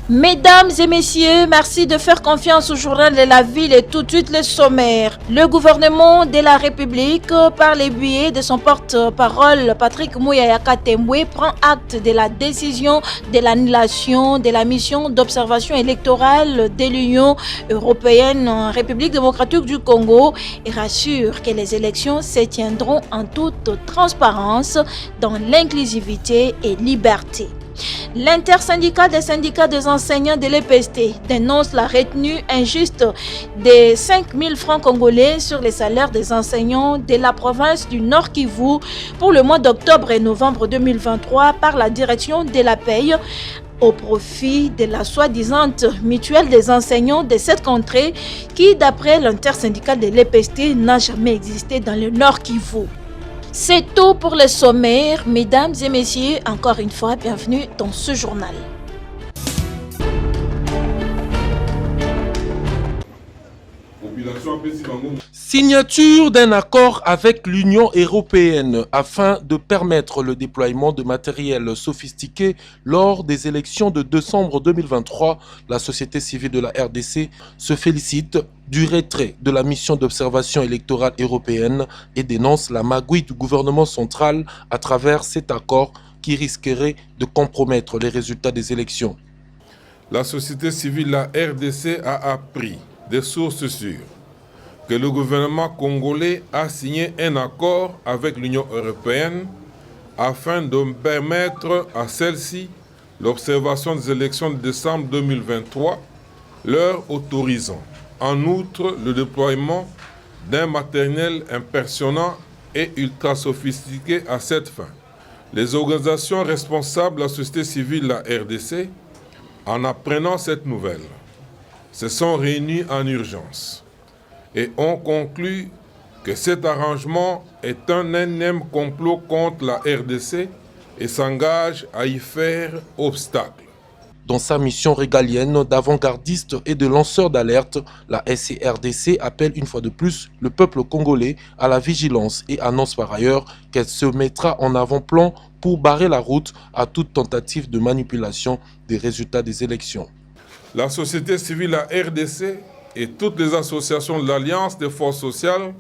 Mesdames et messieurs, merci de faire confiance au journal de la ville et tout de suite les sommaires. Le gouvernement de la République, par les biais de son porte-parole Patrick Muyaya Katembwe, prend acte de la décision de l'annulation de la mission d'observation électorale de l'Union européenne en République démocratique du Congo et rassure que les élections se tiendront en toute transparence, dans l'inclusivité et liberté. L'intersyndicat des syndicats des enseignants de l'EPST dénonce la retenue injuste des 5 000 francs congolais sur les salaires des enseignants de la province du Nord Kivu pour le mois d'octobre et novembre 2023 par la direction de la paye au profit de la soi-disant mutuelle des enseignants de cette contrée qui, d'après l'intersyndicat de l'EPST, n'a jamais existé dans le Nord Kivu. C'est tout pour le sommaire, mesdames et messieurs. Encore une fois, bienvenue dans ce journal. Signature d'un accord avec l'Union européenne afin de permettre le déploiement de matériel sophistiqué lors des élections de décembre 2023. La société civile de la RDC se félicite du retrait de la mission d'observation électorale européenne et dénonce la magouille du gouvernement central à travers cet accord qui risquerait de compromettre les résultats des élections. La société civile de la RDC a appris des sources sûres que le gouvernement congolais a signé un accord avec l'Union européenne afin de permettre à celle-ci l'observation des élections de décembre 2023, leur autorisant en outre le déploiement d'un matériel impressionnant et ultra sophistiqué à cette fin. Les organisations responsables de la société civile de la RDC, en apprenant cette nouvelle, se sont réunies en urgence et ont conclu que cet arrangement est un énième complot contre la RDC et s'engage à y faire obstacle. Dans sa mission régalienne d'avant-gardiste et de lanceur d'alerte, la SCRDC appelle une fois de plus le peuple congolais à la vigilance et annonce par ailleurs qu'elle se mettra en avant-plan pour barrer la route à toute tentative de manipulation des résultats des élections. La société civile, la RDC et toutes les associations de l'Alliance des forces sociales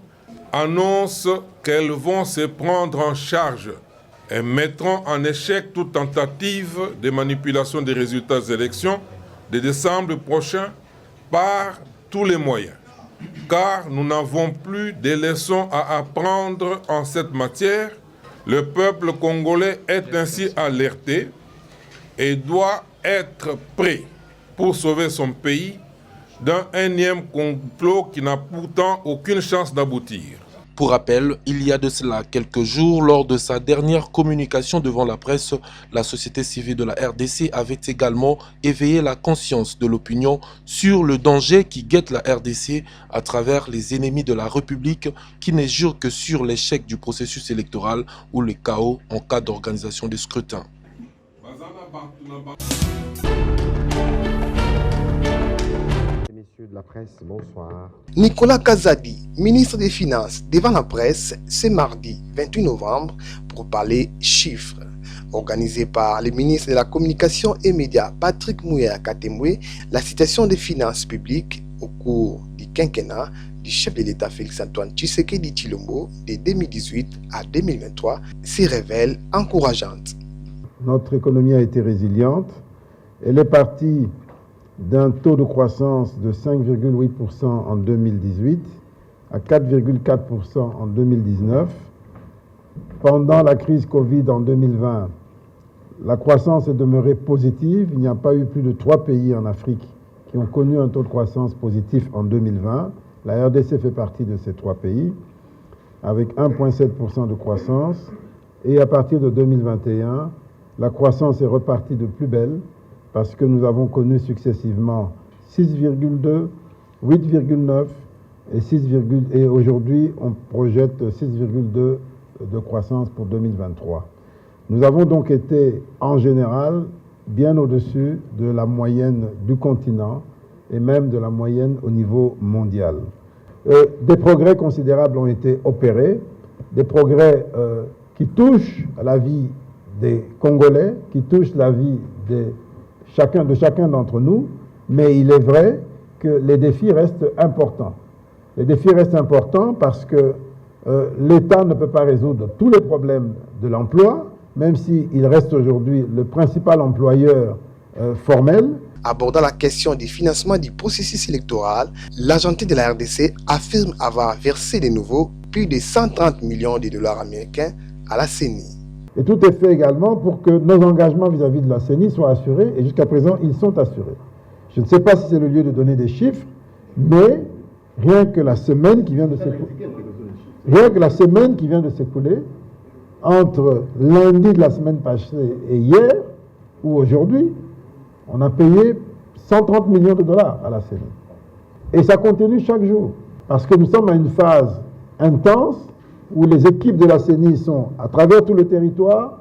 annoncent qu'elles vont se prendre en charge et mettront en échec toute tentative de manipulation des résultats des élections de décembre prochain par tous les moyens. Car nous n'avons plus de leçons à apprendre en cette matière. Le peuple congolais est ainsi alerté et doit être prêt pour sauver son pays d'un énième complot qui n'a pourtant aucune chance d'aboutir. Pour rappel, il y a de cela quelques jours, lors de sa dernière communication devant la presse, la société civile de la RDC avait également éveillé la conscience de l'opinion sur le danger qui guette la RDC à travers les ennemis de la République qui ne jurent que sur l'échec du processus électoral ou le chaos en cas d'organisation des scrutins. De la presse, bonsoir. Nicolas Kazadi, ministre des Finances, devant la presse ce mardi 28 novembre pour parler chiffres. Organisé par le ministre de la Communication et Médias Patrick Muyaya Katembwe, la citation des finances publiques au cours du quinquennat du chef de l'État Félix-Antoine Tshisekedi Tshilombo de 2018 à 2023 se révèle encourageante. Notre économie a été résiliente. Elle est partie d'un taux de croissance de 5,8% en 2018 à 4,4% en 2019. Pendant la crise Covid en 2020, la croissance est demeurée positive. Il n'y a pas eu plus de 3 pays en Afrique qui ont connu un taux de croissance positif en 2020. La RDC fait partie de ces 3 pays, avec 1,7% de croissance. Et à partir de 2021, la croissance est repartie de plus belle, parce que nous avons connu successivement 6,2, 8,9 et 6, et aujourd'hui on projette 6,2 de croissance pour 2023. Nous avons donc été en général bien au-dessus de la moyenne du continent et même de la moyenne au niveau mondial. Des progrès considérables ont été opérés, des progrès qui touchent à la vie des Congolais, qui touchent la vie des de chacun d'entre nous, mais il est vrai que les défis restent importants. Les défis restent importants parce que l'État ne peut pas résoudre tous les problèmes de l'emploi, même s'il reste aujourd'hui le principal employeur formel. Abordant la question du financement du processus électoral, l'agent de la RDC affirme avoir versé de nouveau plus de 130 millions de dollars américains à la CENI. Et tout est fait également pour que nos engagements vis-à-vis de la CENI soient assurés, et jusqu'à présent, ils sont assurés. Je ne sais pas si c'est le lieu de donner des chiffres, mais rien que la semaine qui vient de s'écouler, entre lundi de la semaine passée et hier, ou aujourd'hui, on a payé 130 millions de dollars à la CENI. Et ça continue chaque jour, parce que nous sommes à une phase intense où les équipes de la CENI sont à travers tout le territoire,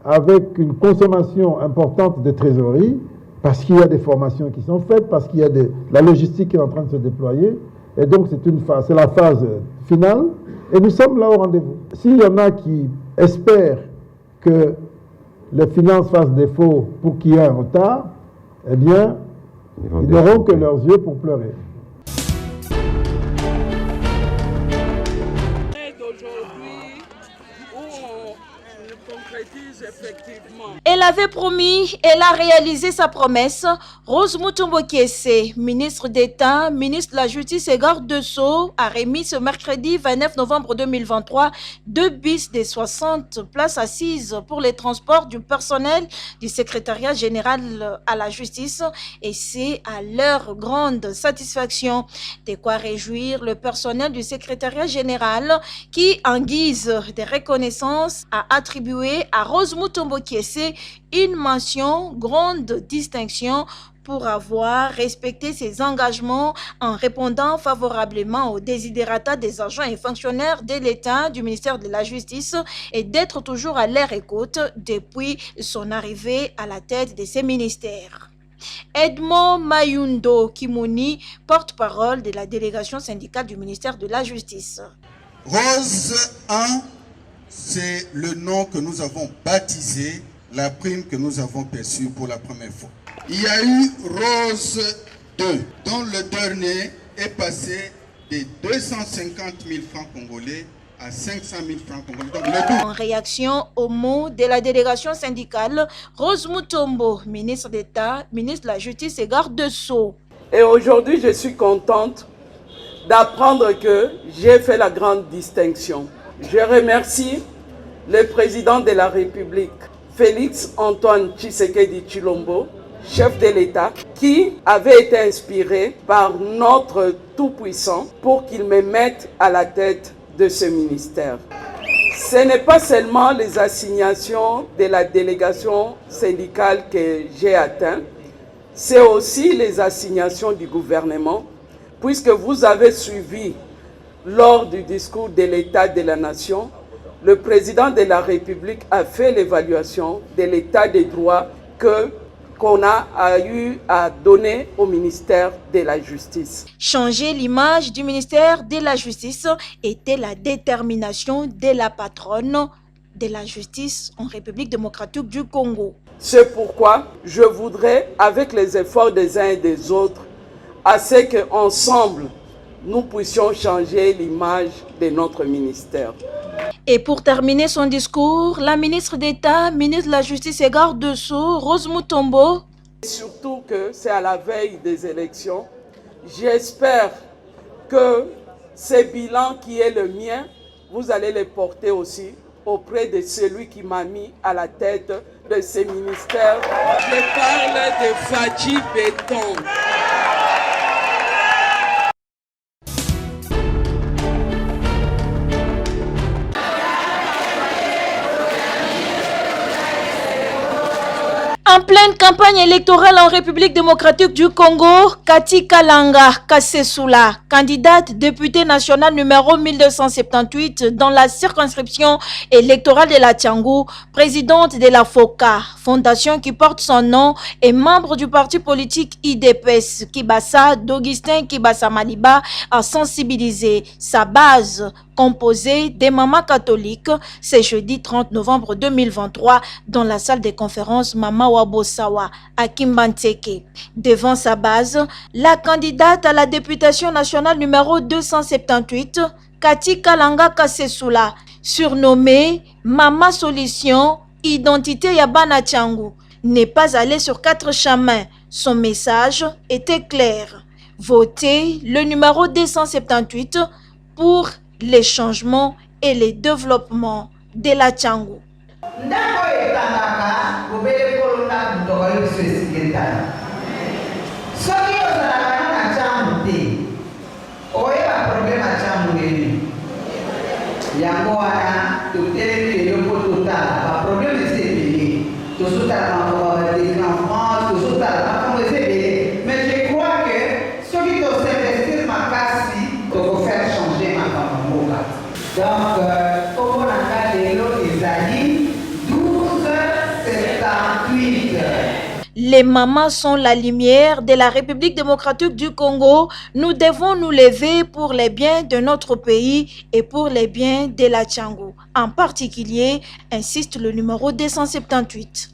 avec une consommation importante de trésorerie, parce qu'il y a des formations qui sont faites, parce qu'il y a la logistique qui est en train de se déployer. Et donc c'est la phase finale, et nous sommes là au rendez-vous. S'il y en a qui espèrent que les finances fassent défaut pour qu'il y ait un retard, eh bien, ils n'auront que leurs yeux pour pleurer. Elle avait promis, elle a réalisé sa promesse. Rose Mutombo Kiese, ministre d'État, ministre de la Justice et garde de Sceaux, a remis ce mercredi 29 novembre 2023 2 bus de 60 places assises pour les transports du personnel du secrétariat général à la justice, et c'est à leur grande satisfaction. De quoi réjouir le personnel du secrétariat général qui, en guise de reconnaissance, a attribué à Rose Mutombo Kiese une mention grande distinction pour avoir respecté ses engagements en répondant favorablement aux desiderata des agents et fonctionnaires de l'État du ministère de la Justice et d'être toujours à leur écoute depuis son arrivée à la tête de ces ministères. Edmond Mayundo Kimoni, porte-parole de la délégation syndicale du ministère de la Justice. Rose 1, c'est le nom que nous avons baptisé, la prime que nous avons perçue pour la première fois. Il y a eu Rose 2, dont le dernier est passé de 250 000 francs congolais à 500 000 francs congolais. Donc, le double. En réaction aux mots de la délégation syndicale, Rose Mutombo, ministre d'État, ministre de la Justice et garde de Sceaux. Et aujourd'hui, je suis contente d'apprendre que j'ai fait la grande distinction. Je remercie le président de la République, Félix Antoine Tshisekedi Tshilombo, chef de l'État, qui avait été inspiré par notre Tout-Puissant pour qu'il me mette à la tête de ce ministère. Ce n'est pas seulement les assignations de la délégation syndicale que j'ai atteintes, c'est aussi les assignations du gouvernement, puisque vous avez suivi lors du discours de l'État de la Nation, le président de la République a fait l'évaluation de l'état des droits qu'on a eu à donner au ministère de la Justice. Changer l'image du ministère de la Justice était la détermination de la patronne de la justice en République démocratique du Congo. C'est pourquoi je voudrais, avec les efforts des uns et des autres, à ce qu'ensemble, nous puissions changer l'image de notre ministère. Et pour terminer son discours, la ministre d'État, ministre de la Justice et garde de Sceaux, Rose Mutombo. Surtout que c'est à la veille des élections. J'espère que ce bilan qui est le mien, vous allez le porter aussi auprès de celui qui m'a mis à la tête de ces ministères. Je parle de Fadji Béton. En pleine campagne électorale en République démocratique du Congo, Kati Kalanga Kasesula, candidate députée nationale numéro 1278 dans la circonscription électorale de la Tiangou, présidente de la FOCA, fondation qui porte son nom, et membre du parti politique IDPS, Kibasa d'Augustin Kibasa Maliba, a sensibilisé sa base composé des mamans catholiques. C'est jeudi 30 novembre 2023 dans la salle des conférences Mama Wabosawa à Kimbanteke. Devant sa base, la candidate à la députation nationale numéro 278, Kati Kalanga Kasesula, surnommée Mama Solution, identité Yabana Tchangu, n'est pas allée sur 4 chemins. Son message était clair. Votez le numéro 278 pour les changements et les développements de la Tchangu. Mais je crois que celui qui doit s'investir ma casse, pour faire changer ma femme. Donc, au bon Isaïe 1278. Les mamans sont la lumière de la République démocratique du Congo. Nous devons nous lever pour les biens de notre pays et pour les biens de la Tchangu. En particulier, insiste le numéro 278.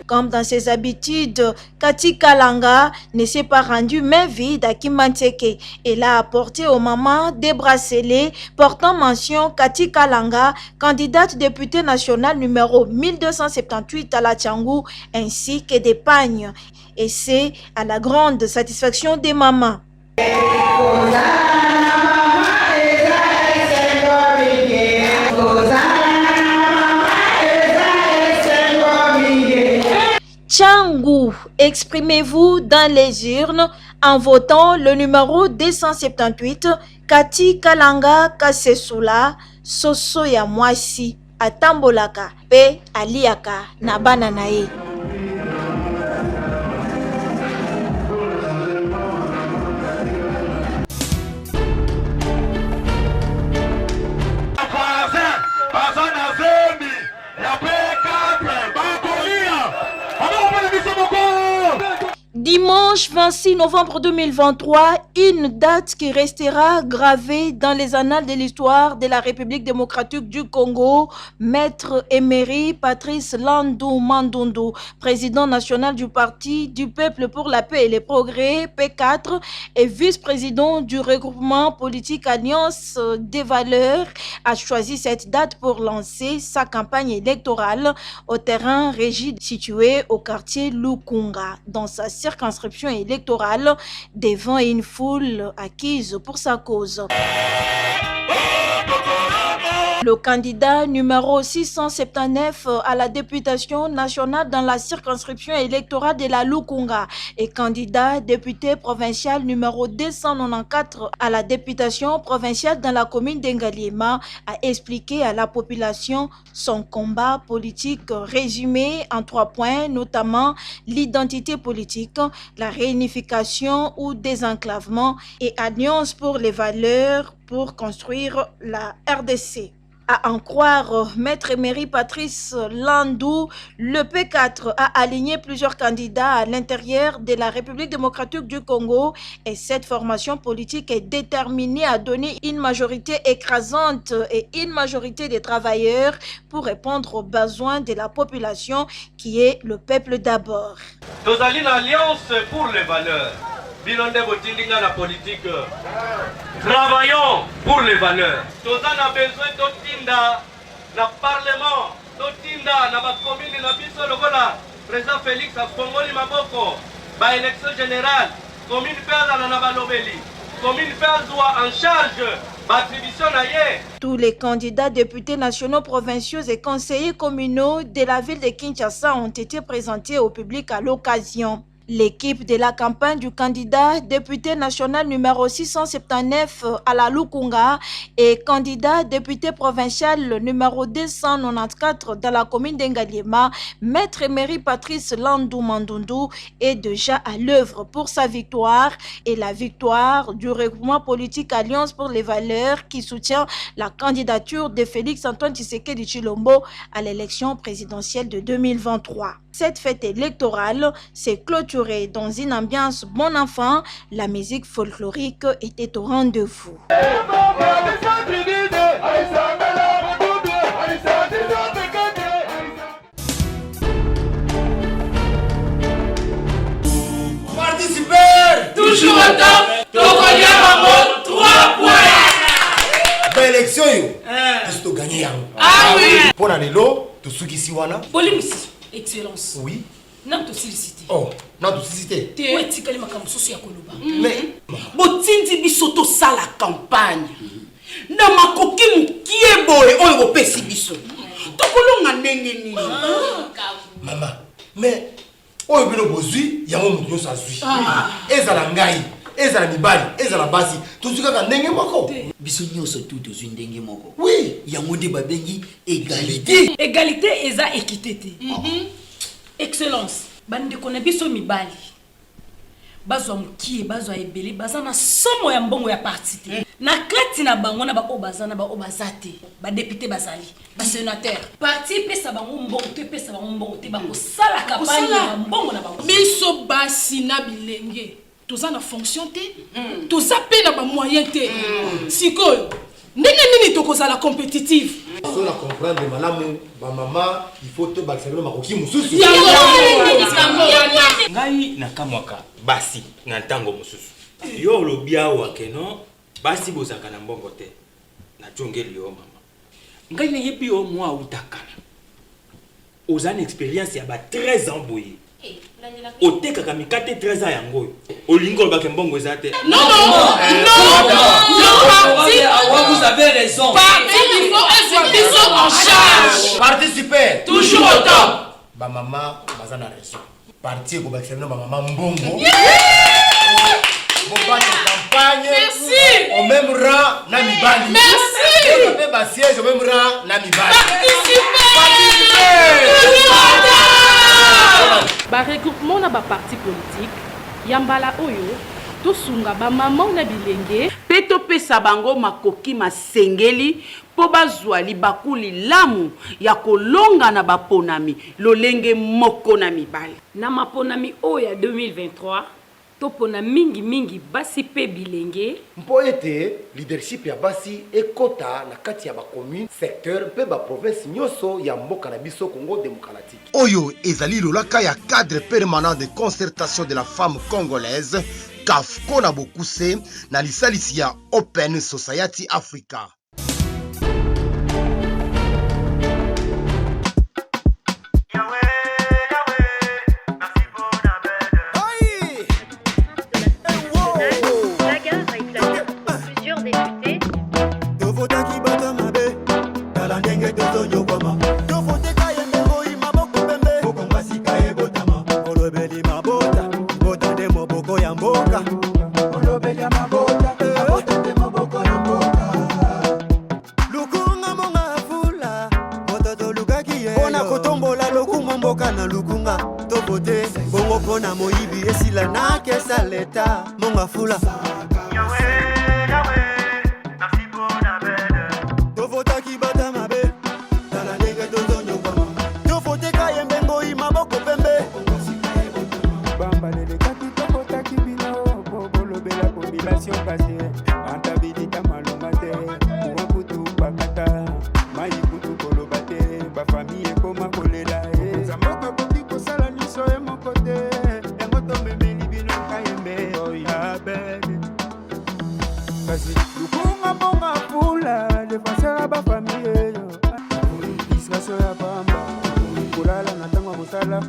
Comme dans ses habitudes, Kati Kalanga ne s'est pas rendue main vide à Kimbanteke. Elle a apporté aux mamans des bracelets portant mention Kati Kalanga, candidate députée nationale numéro 1278 à la Tchangu, ainsi que des pagnes. Et c'est à la grande satisfaction des mamans. Tchangu, exprimez-vous dans les urnes en votant le numéro 278 Kati Kalanga Kasesula Soso ya Mwasi Atambolaka Pe Aliaka Nabana Nae. Dimanche 26 novembre 2023, une date qui restera gravée dans les annales de l'histoire de la République démocratique du Congo. Maître émérite Patrice Landou Mandundu, président national du Parti du Peuple pour la Paix et les Progrès, P4, et vice-président du regroupement politique Alliance des Valeurs, a choisi cette date pour lancer sa campagne électorale au terrain régi situé au quartier Lukunga, dans sa circonscription électorale, devant une foule acquise pour sa cause. Le candidat numéro 679 à la députation nationale dans la circonscription électorale de la Lukunga et candidat député provincial numéro 294 à la députation provinciale dans la commune d'Engaliema a expliqué à la population son combat politique résumé en 3 points, notamment l'identité politique, la réunification ou désenclavement et alliance pour les valeurs pour construire la RDC. À en croire Maître émérite Patrice Landou, le P4 a aligné plusieurs candidats à l'intérieur de la République démocratique du Congo et cette formation politique est déterminée à donner une majorité écrasante et une majorité des travailleurs pour répondre aux besoins de la population qui est le peuple d'abord. Nous allons une alliance pour les valeurs. Bilonde Botindinga la politique. Travaillons pour les valeurs. Nous avons besoin d'Otinda, le Parlement, d'Otinda, la commune, la biso, le président Félix a Congoli Maboko, la élection générale, commune Père à la Nabalobeli, commune Père doit en charge. Tous les candidats députés nationaux, provinciaux et conseillers communaux de la ville de Kinshasa ont été présentés au public à l'occasion. L'équipe de la campagne du candidat député national numéro 679 à la Lukunga et candidat député provincial numéro 294 dans la commune d'Engaliema, Maître Emery Patrice Landou Mandundu, est déjà à l'œuvre pour sa victoire et la victoire du regroupement politique Alliance pour les valeurs qui soutient la candidature de Félix Antoine Tshisekedi Tshilombo à l'élection présidentielle de 2023. Cette fête électorale s'est clôturée dans une ambiance bon enfant. La musique folklorique était au rendez-vous. Participez toujours au top, Tokolia 3 points. Élection yo, tu gagné. Ah oui. Pour la lelo, tu souki siwana. Polémique, excellence. Oui. Nam to sollicité. Oh, non tu sollicité. Te ouais tikali makambo soso ya koloba. Mais botindi bisoto sala campagne. Na makoki mukie boy oyo pesi biso. Tokolonga ndenge nini? Maman, mais oyo bino bozui yango mutu nyonso azui. Ezala ngai, ezala mibali, ezala basi. Tozukaka ndenge moko. Biso nyonso tout tozui ndenge moko. Oui, yango nde babengi égalité. Égalité eza équité te. Excellence, bande kona biso mibali. Bazwa mukie, bazwa ebele, bazana somo ya mbongo ya parti te. Na kati na bango na bako bazana ba obazate, ba député bazali, ba sénateur. Parti pesa bango mbongo te pesa bango mbongo te bako sala campagne ya mbongo na bango. Biso basi na bilenge. Toza na fonction te, toza pe na ba moyen te. Sikoyo, ndenge nini tokozala compétitive? So la comprendre malamu ba mama, il faut te bakisabelo makoki mususu. Ngai nakamwaka basi na ntango mususu. Yo lobia wakeno basi bozaka na mbongo te. Na jongeli yo mama. Ngai na yebi yo mwa utakala. Ozana expérience ya ba 13 ans boye. Oteka kamikate 13 ans yango. Olingo lobaka mbongo ezate. Non, Vous avez raison. il faut être en charge. Participer Toujours au top. Ba mama bazana raison. Parti ko bakisabelo ba mama mbongo. Campagne. Merci. Au même rang na mibali. Merci. On fait ba siège au même rang na mibali. Ba regroupement na ba parti politique yambala oyo to sunga ba mama na bilenge peto pesa bango makoki masengeli po bazwa libakuli lamu ya kolonga na baponami lolenge moko na mibali na maponami oyo ya 2023 topona mingi basi pe bilenge mpo ete leadership ya basi ekota na kati ya ba commune secteur pe ba province nyonso ya mboka na biso Congo démocratique. Oyo ezali lolaka ya cadre permanent de concertation de la femme congolaise CAFCO na bokuse na lisalisi ya Open Society Africa. na moyibi esila na kesa leta monga fula tovotaki bata mabe tala ndenge tozonyokama tofoteka ye mbengo imaboko pembe bambalelekaki tofotaki bino bolobela population pase antabilita malonga te kutu bakata mai kutu koloba te bafamille ekoma kolela zamboka koki kosala liso ye moko te yango tomemeli bino kayembe oyabele kasi lukunga mbonga pula defenseur bafamille disgrace ya pamba kolala na ntango ya mosala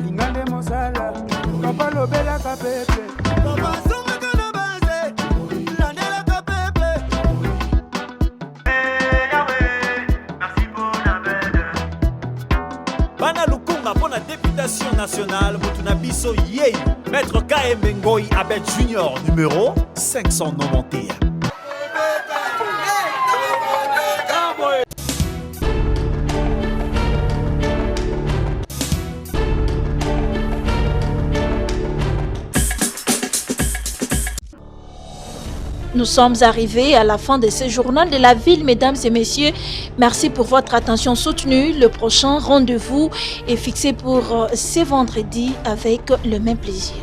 lingande mosala papa lobelaka pepe papa songaka na base landelaka pepe bana lukunga mpona députation nationale motu na Bisso Yei, Maître KM Ngoy Abed Junior, numéro 591. Nous sommes arrivés à la fin de ce journal de la ville, mesdames et messieurs. Merci pour votre attention soutenue. Le prochain rendez-vous est fixé pour ce vendredi avec le même plaisir.